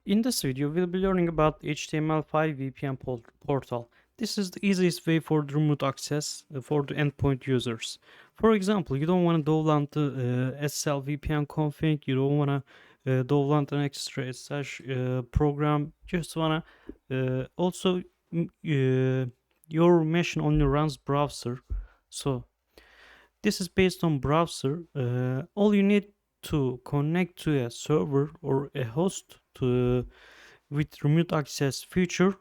In this video, we'll be learning about HTML5 VPN portal. This is the easiest way for the remote access for the endpoint users. For example, you don't want to download the SSL VPN config, you don't want to download an extra SSH program, just want to also your machine only runs browser. So this is based on browser. All you need to connect to a server or a host to with remote access feature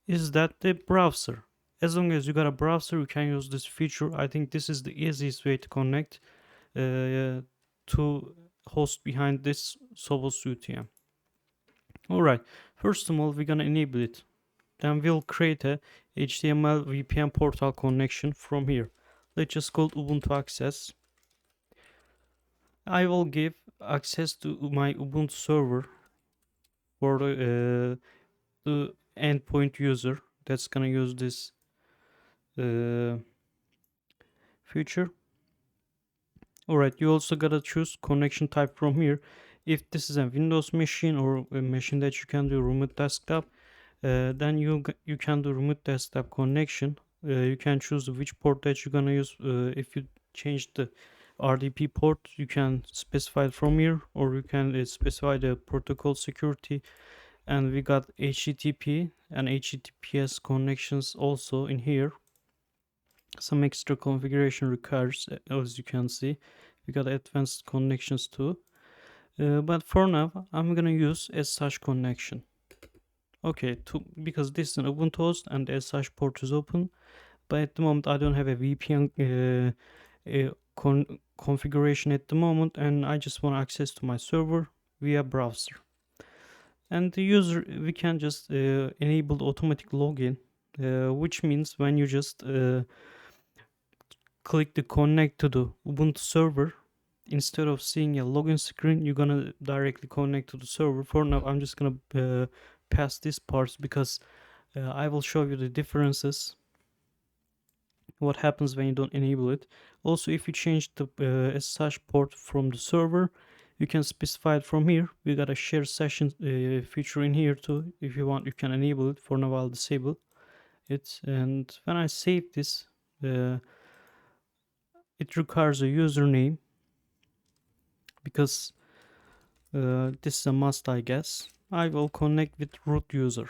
is that the browser. As long as you got a browser, you can use this feature. I think this is the easiest way to connect to host behind this Sophos UTM. Alright, first of all, we're gonna enable it. Then we'll create a HTML VPN portal connection from here. Let's just call it Ubuntu Access. I will give access to my Ubuntu server for the endpoint user that's gonna use this feature. Alright, you also gotta choose connection type from here. If this is a Windows machine or a machine that you can do remote desktop, then you can do remote desktop connection. You can choose which port that you're gonna use. If you change the RDP port, you can specify it from here, or you can specify the protocol security. And we got HTTP and HTTPS connections also in here. Some extra configuration requires, as you can see. We got advanced connections too. But for now, I'm gonna use SSH connection. Okay, because this is an Ubuntu host and the SSH port is open. But at the moment, I don't have a VPN configuration at the moment, and I just want access to my server via browser. And the user, we can just enable the automatic login, which means when you just click the connect to the Ubuntu server, instead of seeing a login screen, you're gonna directly connect to the server. For now, I'm just gonna pass this part because I will show you the differences, what happens when you don't enable it. Also, if you change the SSH port from the server, you can specify it from here. We got a share session feature in here too. If you want, you can enable it. For now, I'll disable it. And when I save this, it requires a username because this is a must, I guess. I will connect with root user.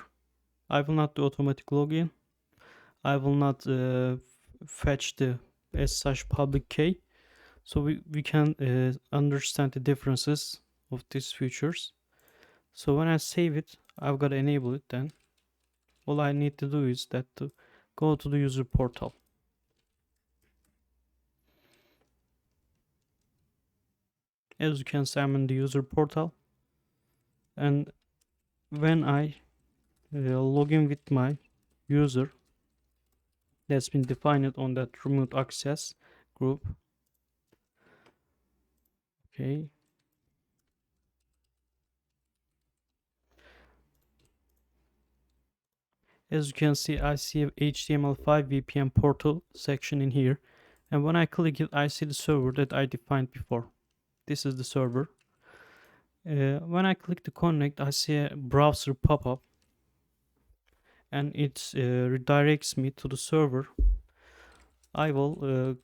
I will not do automatic login. I will not fetch the SSH public key. So we can understand the differences of these features. So when I save it, I've got to enable it. Then all I need to do is that to go to the user portal. As you can see, I'm in the user portal, and when I log in with my user that's been defined on that remote access group. Okay. As you can see, I see a HTML5 VPN portal section in here, and when I click it, I see the server that I defined before. This is the server. When I click to connect, I see a browser pop-up, and it redirects me to the server. I will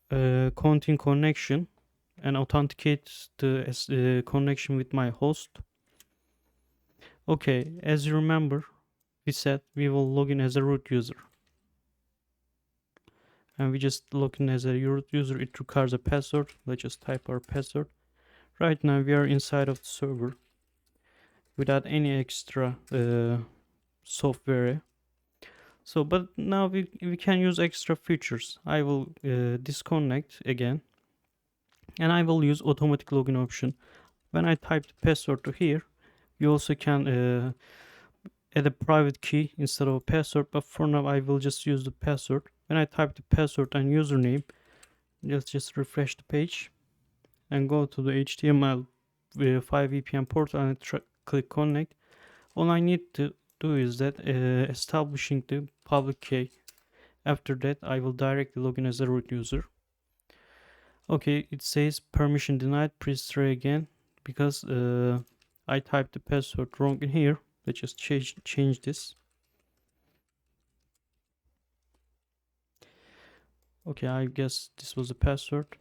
continue connection and authenticate the connection with my host. Okay, as you remember, we said we will log in as a root user, and we just log in as a root user. It requires a password. Let's just type our password. Right now we are inside of the server without any extra software. So but now we can use extra features. I will disconnect again, and I will use automatic login option. When I type the password to here, you also can add a private key instead of a password, but for now I will just use the password. When I type the password and username, let's just refresh the page and go to the HTML5 VPN portal and click connect. All I need to do is that establishing the public key. After that, I will directly log in as a root user. Okay, it says permission denied. Please try again, because I typed the password wrong in here. Let's just change this. Okay, I guess this was the password.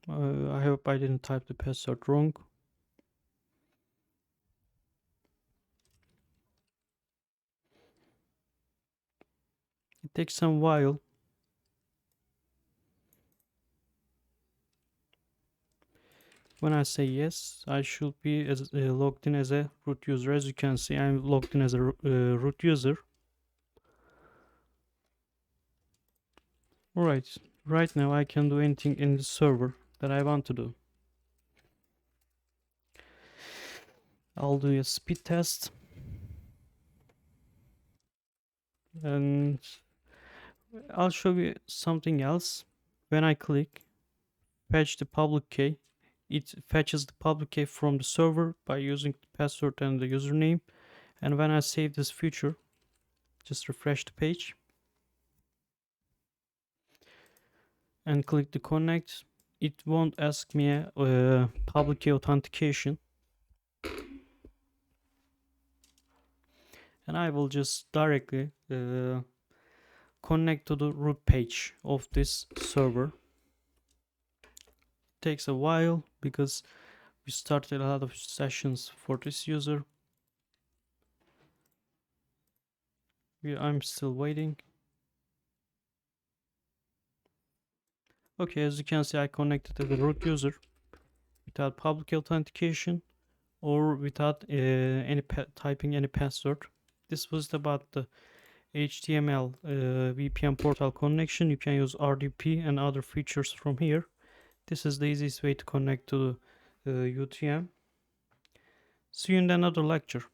I hope I didn't type the password wrong. It takes some while. When I say yes, I should be logged in as a root user. As you can see, I'm logged in as a root user. Alright, right now I can do anything in the server that I want to do. I'll do a speed test. And I'll show you something else. When I click fetch the public key, it fetches the public key from the server by using the password and the username. And when I save this feature, just refresh the page and click the connect. It won't ask me a public key authentication, and I will just directly connect to the root page of this server. It takes a while because we started a lot of sessions for this user. I'm still waiting. Okay, as you can see, I connected to the root user without public authentication or without typing any password. This was about the HTML VPN portal connection. You can use RDP and other features from here. This is the easiest way to connect to UTM. See you in another lecture.